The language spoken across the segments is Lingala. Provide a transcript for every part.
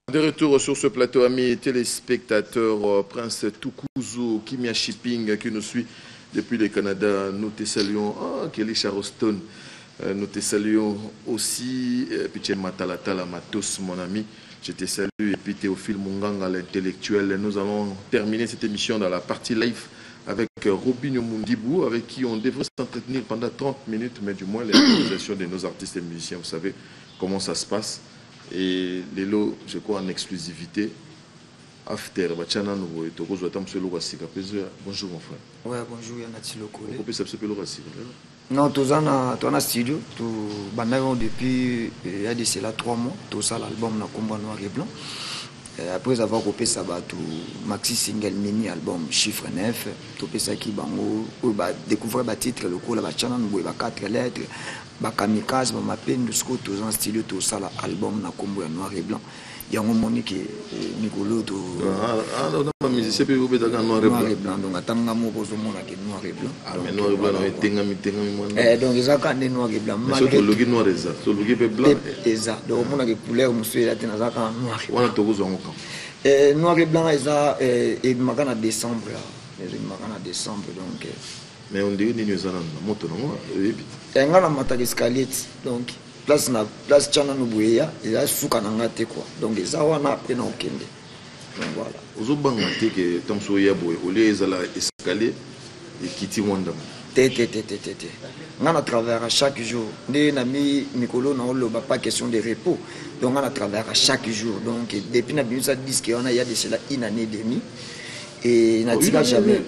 De retour sur ce plateau, amis téléspectateurs, Prince Tukuzu, Kimia Shipping qui nous suit depuis le Canada. Nous te saluons, Kelly Charleston, nous te saluons aussi, Piché Matalatala Matos, mon ami, je te salue, et puis Théophile Munganga, l'intellectuel. Nous allons terminer cette émission dans la partie live avec Robinho Mundibou, avec qui on devrait s'entretenir pendant 30 minutes, mais du moins l'organisation de nos artistes et musiciens, vous savez comment ça se passe. Et les lots, je crois, en exclusivité. After, bonjour mon frère. Ouais, bonjour, Yanati Lokole. Non, tu as un studio, tu as depuis il y a de cela 3 mois, tout ça l'album na combat noir et blanc. Après avoir coupé ça, tu maxi single mini album chiffre 9, tu as ça qui bango, découvrir le titre, le coup, la channel, 4 lettres. Kamikaze, ma peine de ce que tu as un studio, tout ça l'album na combat noir et blanc. Il y a un moment qui est Nicolo. Non, musicien peut vous mettre noir et blanc. Donc, attends, moi, je suis noir et blanc. Ah, mais noir et blanc, donc, ils ont quand noir et blanc. Mais surtout, le noir et blanc. Le blanc. Exact. Donc, on a des couleurs, monsieur, là, tu as noir et blanc. On a tout noir et blanc, ils ont en décembre. Ils ont en décembre, donc. Mais on dirait que nous sommes en moto, non? Il y a un matin d'escalier, donc. Place chana nubuya ila suka na ngate quoi donc eza wana pe na okende donc voilà ozobanga te ke tamso ya boy au lieu ezala escalier et kiti wanda ngana travers à chaque jour ndé na mi mikolo na oloba pas question de repos donc ngana travers à chaque jour donc depuis na bimisa disque on a ya de cela une année et demie et n'a dit jamais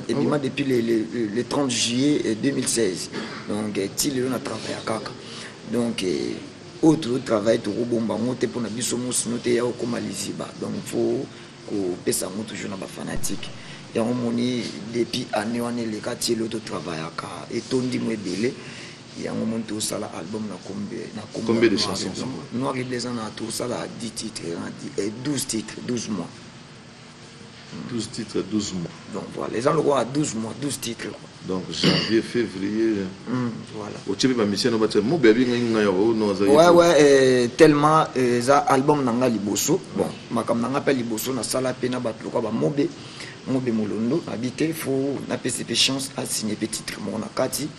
et puis depuis le 30 juillet 2016 donc il on a travaillé à Kaka. Donc, autre travail, tout bon, pour la bisomos, noté au Komaliziba. Donc, il faut que ça monte toujours dans les fanatiques. Et on monnaie depuis année, on est les quartiers, l'autre travail à et ton dit moi belé. Il y a un moment tout ça l'album na combien de chansons Noir et blanc na tout ça là 10 titres, 12 titres, 12 mois. 12 titres, 12 mois. Donc voilà, les gens le voient à 12 mois, 12 titres. Donc janvier, février. Voilà. Ouais, tellement ça album nanga liboso. Bon, makam nanga pa liboso na sala pe na batlo ko ba mobe molondo habité faut na PCP chance à signer petit titre mon nakati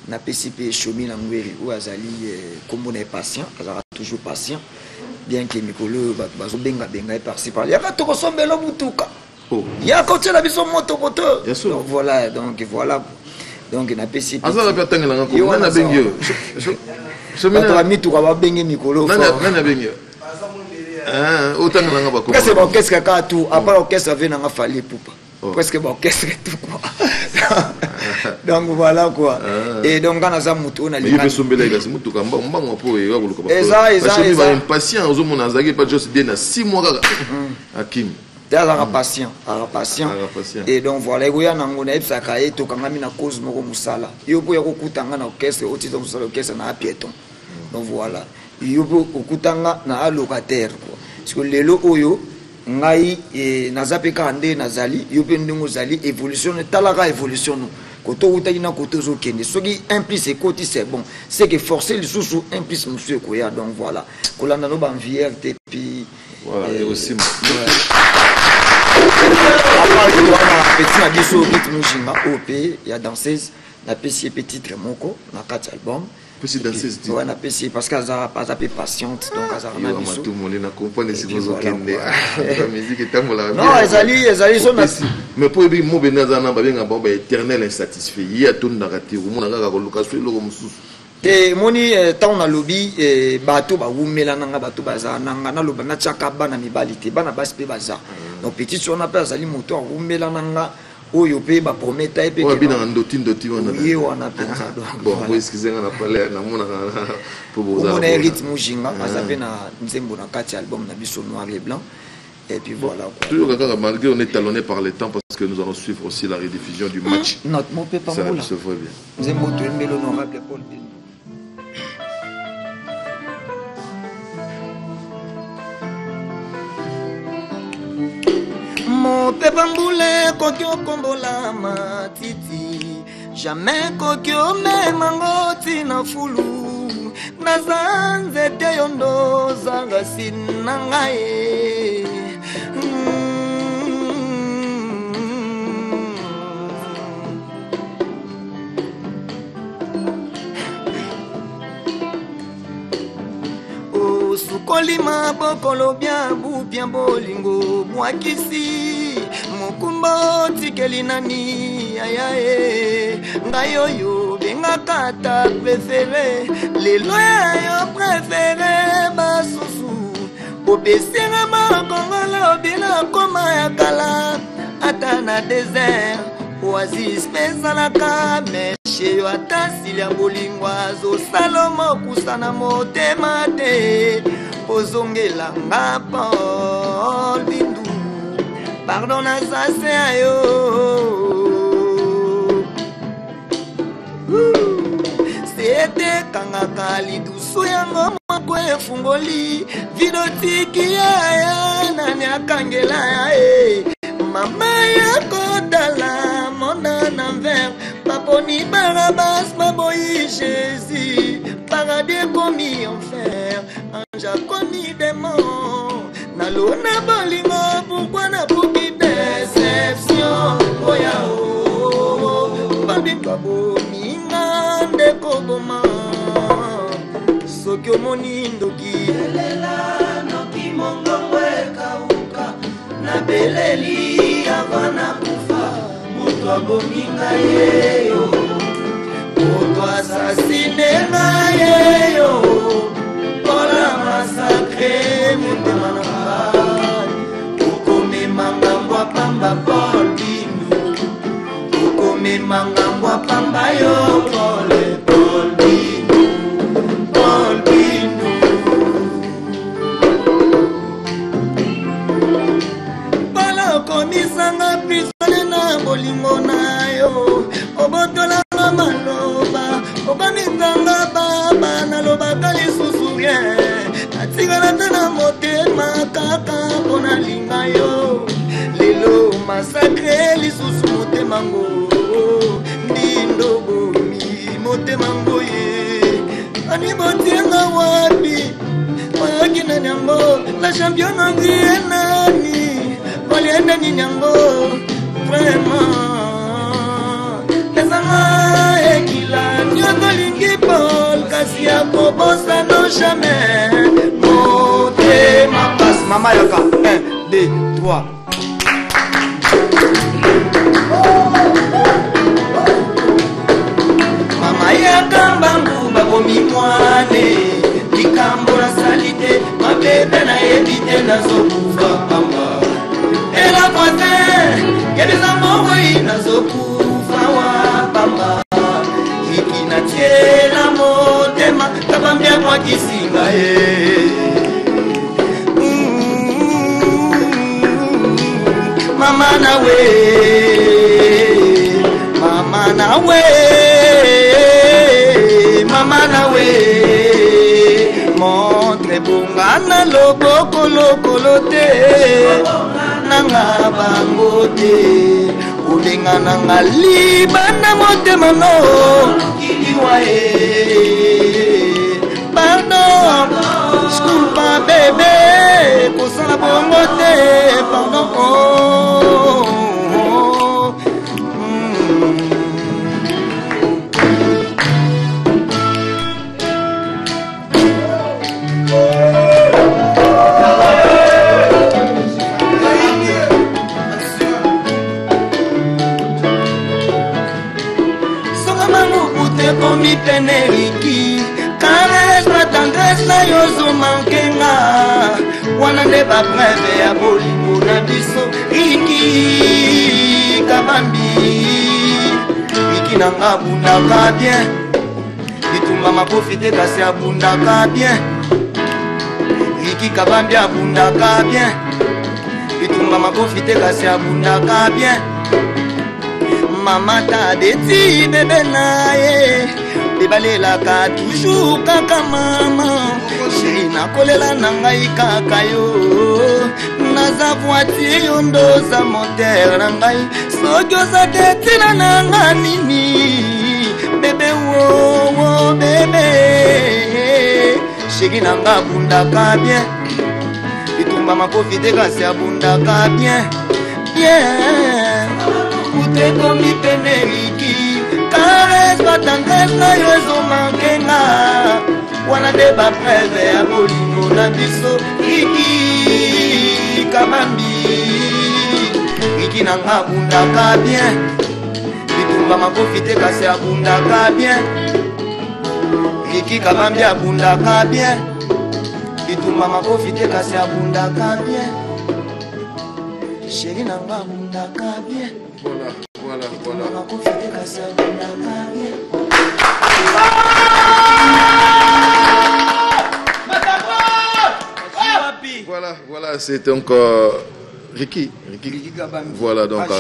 na PCP chomi na ngweri ou azali comme on est patient, azara toujours patient bien que mikolo bazo benga par-ci par là. Ya to ko sombelo mutuka. Il y a côté la maison moto moto. Donc voilà, donc on a PCP. Ah ça la perte ngala ngako. Nana bengyo. Bato mi tu ka bengi mikolo. Nana bengyo. Autant ngala ngaba ko. Qu'est-ce que orchestre ka tout après orchestre vient nga fallait poupa. Presque orchestre tout quoi. Donc voilà quoi. Et donc quand on a mutu on a les. Il peut sombela ga mutu ka mbango po e ga kuluka ba. Eza impatient ozo mona azaki pas juste bien na 6 mois kaka. Hakim. Patient. Et donc voilà, il y a un et tout quand na cause moko musala. Yo po yako kutanga na orchestre, oti donc ça orchestre na piéton. Donc voilà, yo po kutanga na locataire quoi. Parce que lelo oyo ngai na zapeka ande nazali, yo pe ndingo zali évolution talaka évolution no. Koto utaki na koto zo kende. Soki implice côté c'est bon. C'est que forcer le sous implice monsieur koya donc voilà. Kolanda no ba envier et puis voilà, et aussi petit na biso rythme jinga OP il y a danseuse na PCP titre moko na 4 albums petit danseuse ouais na PCP parce qu'elle a pas peu patiente donc elle a biso tout monde na comprendre si vous okende la musique est amola non ezali so na mais pour bi mo benaza na ba benga ba éternel insatisfait il y a tout na rati mo na ka ko luka so loko mususu te moni tant na lobby bato ba wumela nanga bato baza nanga na loba na chaka bana mibalite bana baspe baza donc petit sur on appelle azali moto wumela nanga oyo pe ba prometa e pe ko bina ndoti wana ye wana penza donc bon vous excusez nga na parler na mona pour vous on a rythme jinga azape na nzembo na kati album na biso noir et blanc et puis voilà quoi toujours malgré on est talonné par le temps parce que nous allons suivre aussi la rediffusion du match notre mon pe pas mola ça se voit bien nzembo to mbelo honorable Paul mon peuple mboulé kokyo kombola matiti jamais kokyo memango tina fulu nazanze ete yondo zanga sinangae O sukolima bokolo bien bu bien bolingo mwakisi mukumba tikeli nani ayae ngayoyo benga kata préféré les lois yo préféré basusu obesenga makongola obina koma ya kala ata na désert oasis pesalaka meshe yo ata silia bolingo azosalomo kusana motema te ozongela nga Paul Bindu pardon na sase ayo Sete kangaka lidusu yango mako efungoli vidotiki ya nani akangela ya mama yako dala monda na ver paponi Barabas baboyi Jésus paradis commis enfer ange a commis démon nalona bolingo pourquoi na puki déception oya o babi kabomi ngande koboma soki omoni ndoki elela noki mongongwe kauka na beleli avana kufa moto abomi ngayeyo moto asasine ngayeyo pola masakre motema na ngai okomema ngambo apamba Paul Bindu okomema ngambo apamba yo Paul Bindu Paul Bindu Pala okomisanga prisone na bolingo na yo obotolanga maloba okomitanga baba nalobaka lisusu rien natikala te na motema kaka mpona linga yo lelo masakre lisusu motema ngo ndindo bomi motema ngo ye ani botienga wapi oyoki nani yango la champion angrie nani olienda nini yango vraiment ezanga ekila nyokolingi Paul kasi akobosa no jamais motema passe mama yaka 1 2 3 mama yaka mbangu babomi mwane likambo na salite mabebe na yebite nazokufa pamba ela voisin keleza mongoi nazokufa wa pamba ikina tiela motema kabambia kwa kisinga mama nawe mama nawe mama nawe montre bongana loboko lokolo te nanga bango te olengana nga libanda motema no kiliwa pardon sculpa bebe kosala bongo te pardon komi peneriki caresse ma tendresse na yozo mankenga wana nde bapreve ya bolingo na biso riki kabambi riki nanga abundaka bien bitumba maprofite kasi abundaka bien riki kabambi abundaka bien bitumba maprofite kasi abundaka bien mama tadeti bebe naye bebalelaka toujours kaka mama sheri nakolela na ngai kaka yo naza voiture yo ndoza moteur na ngai soki oza te ntina na nga nini bebe wowo bebe Chéri nanga bundaka bien. Bitumba makofi te kasi abundaka bien. Bien. Ute komi peneriki. Caresse ba tendresse na yo ezomangenga. Wana de ba preve ya bolingo na biso. Riki Kabambi. Riki nanga bundaka bien. Bitumba makofi te kasi abundaka bien. Riki Kabambi abundaka bien. Bitumba makofi te kasi abundaka bien. Chéri nanga abundaka bien. Voilà. Voilà, c'est donc Ricky. Voilà, donc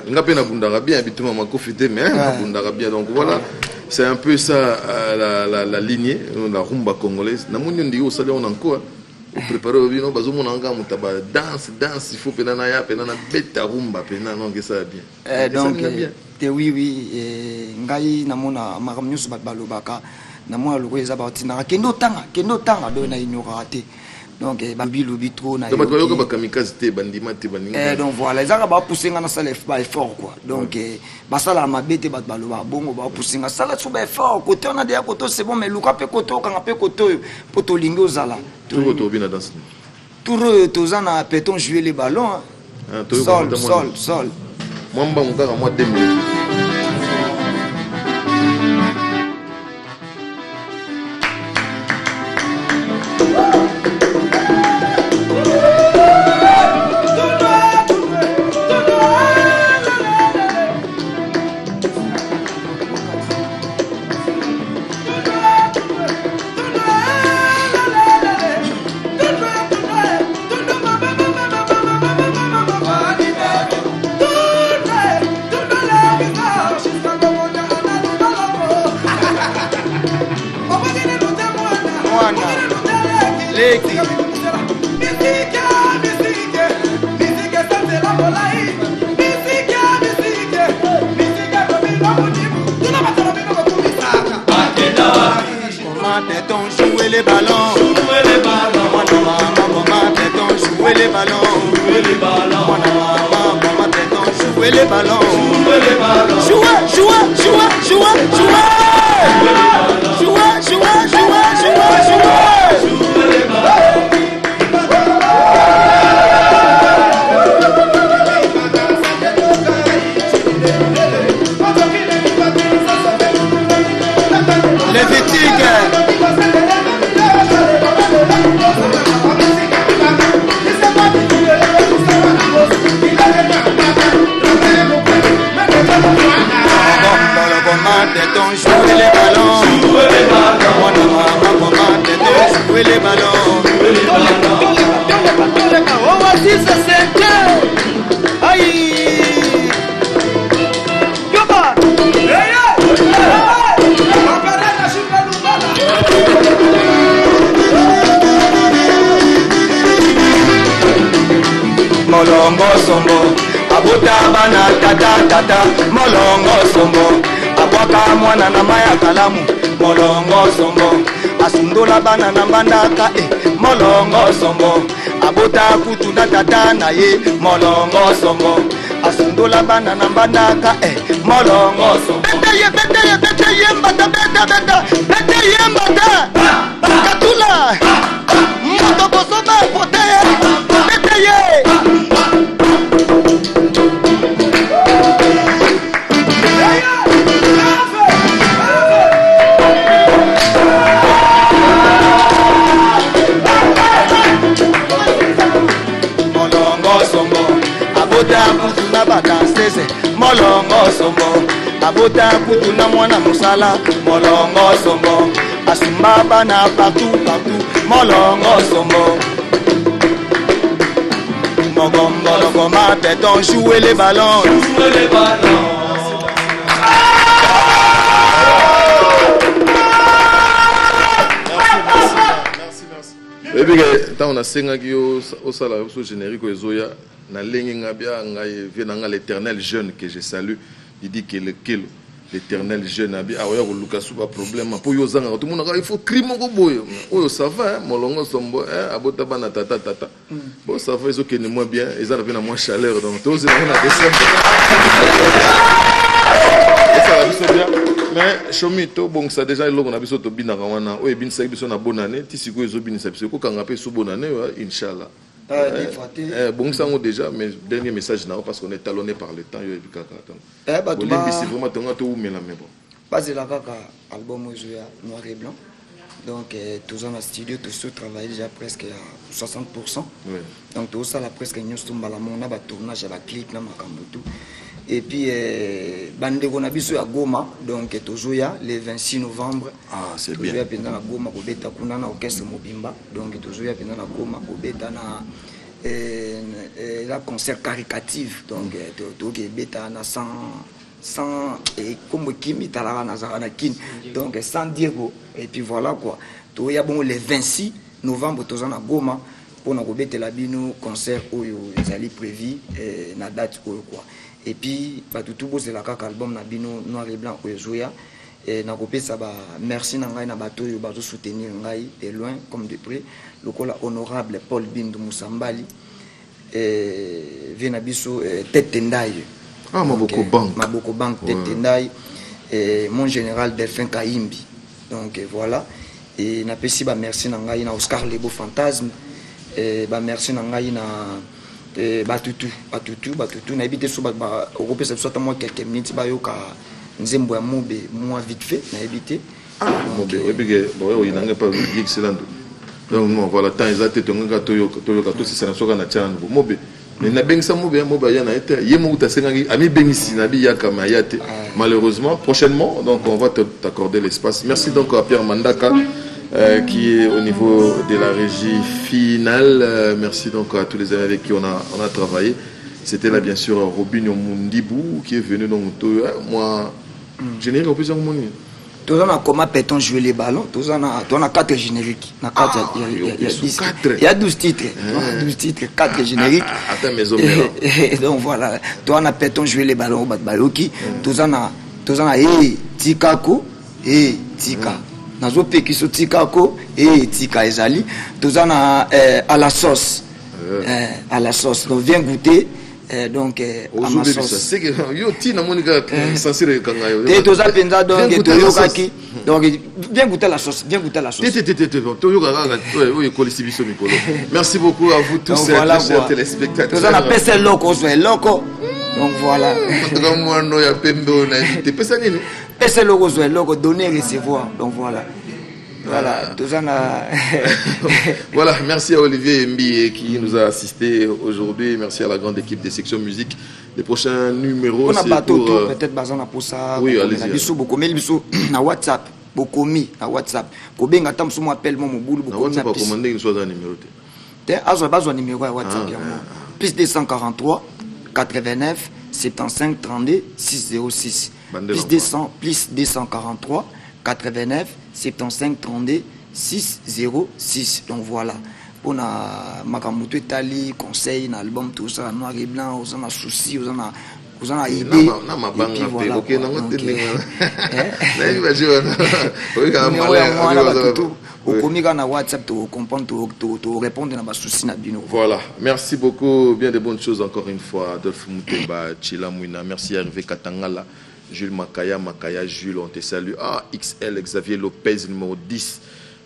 on a bien abundara bien, habituellement ma confité, mais abundara bien. Donc voilà, c'est un peu ça la lignée, la rumba congolaise. Namouni on dit au salon encore. Préparer au vino, bazo mon anga mutaba danse, il faut penana ya penana beta rumba penana non que ça bien. Donc oui, ngai namona makamnyusu bat balobaka namona loko eza batina kendo tanga do na ignorate. Donc babilu bitro na. Donc bato ba kamikaze te bandima te baninga. Donc voilà, ils ont poussé dans salle effort quoi. Donc basala mabete bat baloba bongo ba pousser dans salle sous effort côté on a déjà côté c'est bon mais luka pe côté quand pe côté poto lingo zala. Tout autour bien danse. Tout tozana peton jouer les ballons. Sol. Moi mba mukaka moi 2 minutes. Molongo sombo, abota bana tata, molongo sombo, abwaka mwana na maya kalamu, molongo sombo, asundola bana na mbandaka, molongo sombo, abota kutu na tata na ye, molongo sombo, asundola bana na mbandaka, molongo sombo. Bete ye mbata, bete ye mbata, katula, motoko soba pote, bete ye. Molongo sombo, abota kutu na mwana musala, molongo sombo, asumba bana partout, molongo sombo. Mogongolo goma péton, jouer les ballons, Et puis, quand on a 5 ans au salaire générique, na lengi ngabia ngai venanga l'éternel jeune que je salue, il dit que le kilo l'éternel jeune abi ah ouais Lucas pas problème pour yo zanga tout le monde il faut crime ko boyo oyo ça va molongo sombo abota bana tata bon ça va ils ok ne moins bien ils ont bien moins chaleur donc tous on a décembre ça va bien mais chomito bon ça déjà il on a biso to bina wana oyo bin sa biso na bonne année tisiko ezo bin sa biso ko kanga pe so bonne année inchallah bon ça déjà mais dernier message là parce qu'on est talonné par le temps yo et kaka c'est vraiment ton to mais la mais bon pas la kaka album Ozoya noir et blanc donc tous en studio tous travaillé déjà presque à 60%. Donc tout ça là presque nous sommes à la mona ba tournage à la clip na makambo tout et puis bande ko na biso ya Goma donc Ozoya le 26 novembre c'est bien Ozoya pendant la Goma ko beta kuna na orchestre Mobimba donc Ozoya pendant la Goma ko beta na la concert caricatif donc to ke beta na sans et comme Kimi Talara Nazarana Kin donc sans Diego et puis voilà quoi tout y a bon le 26 novembre tous en Goma pour na kobete la bino concert oyo ezali prévu na date oyo quoi et puis pas tout beau c'est la kaka album na bino noir et blanc Ozoya et na kopesa ba merci na ngai na bato yo bazo soutenir ngai de loin comme de près lokola honorable Paul Bindu Musambali et vena biso tête ndaye Maboko Bank Tetendai et mon général Delphin Kaimbi donc voilà et na pesi ba merci na ngai na Oscar Lebo Fantasme et ba merci na ngai na batutu na ebité so ba européen soit moi quelques minutes ba yoka nzembo ya mobe moi vite fait na ebité mobe ebige boyo inanga pas excellent donc non voilà tant exact tonga toyo to c'est na soka na chana mobe mais na bengisa mobe ya na été yemo utasenga ami bengisi na bi yakama yate malheureusement prochainement donc on va t'accorder l'espace. Merci donc à Pierre Mandaka qui est au niveau de la régie finale. Merci donc à tous les amis avec qui on a travaillé. C'était là bien sûr Robinho Mundibou qui est venu donc moi générique en plus en monnaie. Tous on a comment peut-on jouer les ballons, tous on a 4 génériques. Il y a 12 titres. 12 titres, 4 génériques. Attends mes hommes. Donc voilà, tous on a peut-on jouer les ballons au Baloki, tous on a Tikako et Tika. Nazo Pekiso Tikako et Tika Ezali, tous on a à la sauce. À la sauce. Donc viens goûter. Donc à ma sauce. C'est que yo tina monika censé kanga yo. Et tous apenda donc toyokaki. Donc viens goûter la sauce, Merci beaucoup à vous tous chers téléspectateurs. Tous on appelle ça loco, donc voilà. Moi no ya pembe na invité pesa nini? Pesa loco zo loco donner recevoir. Donc voilà. Voilà, voilà, merci à Olivier Mbi qui nous a assisté aujourd'hui. Merci à la grande équipe des sections musique. Les prochains numéros, c'est pour... peut-être bazana pour ça. Oui, allez-y. Biso bokomi biso na WhatsApp, bokomi na WhatsApp. Kobenga tam so mo appelle mo mobulu bokomi na pas commander une chose à numéro. Azo bazo numéro à WhatsApp plus 243 89 75 32 606. Plus 243 89 75 32 606. Donc voilà. On a Makamuto Etali, conseil, un album, tout ça, noir et blanc, on a souci, on a idée. Voilà, merci beaucoup, bien de bonnes choses encore une fois. Adolphe Moutemba, Chila Mouina, merci à Hervé Katangala, Jules Makaya, Jules, on te salue. XL, Xavier Lopez, numéro 10.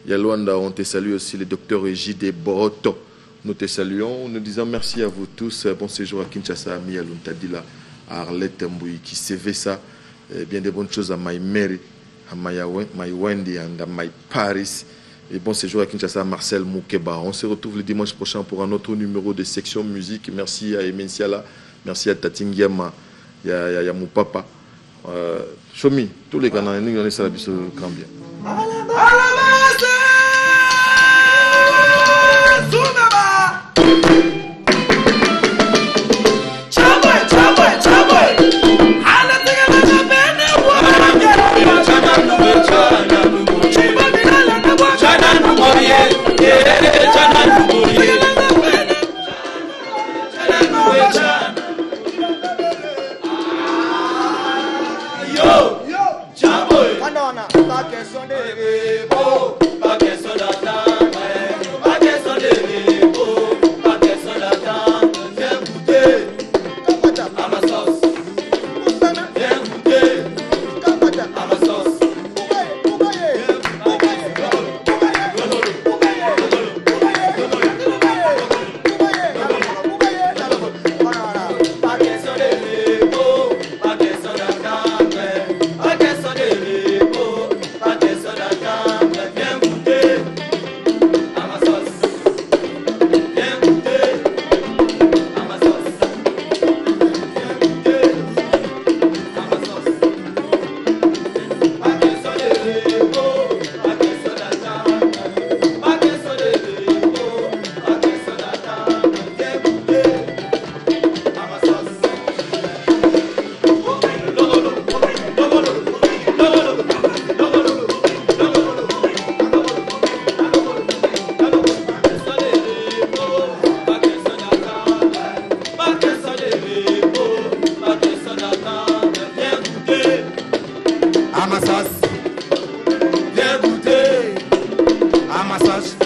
Yalwanda, on te salue aussi, le docteur J.D. Boroto. Nous te saluons, nous disons merci à vous tous. Bon séjour à Kinshasa, à Mialuntadila, à Arlette Mbouy, qui savait ça. Bien de bonnes choses à My Mary, à My Wendy, et à My Paris. Et bon séjour à Kinshasa, à Marcel Moukeba. On se retrouve le dimanche prochain pour un autre numéro de section musique. Merci à Emensiala, merci à Tatingiama, il y a mon papa. Chomi, tous les Ghanais, nous on est sur la bise grand bien. Yo!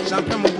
champion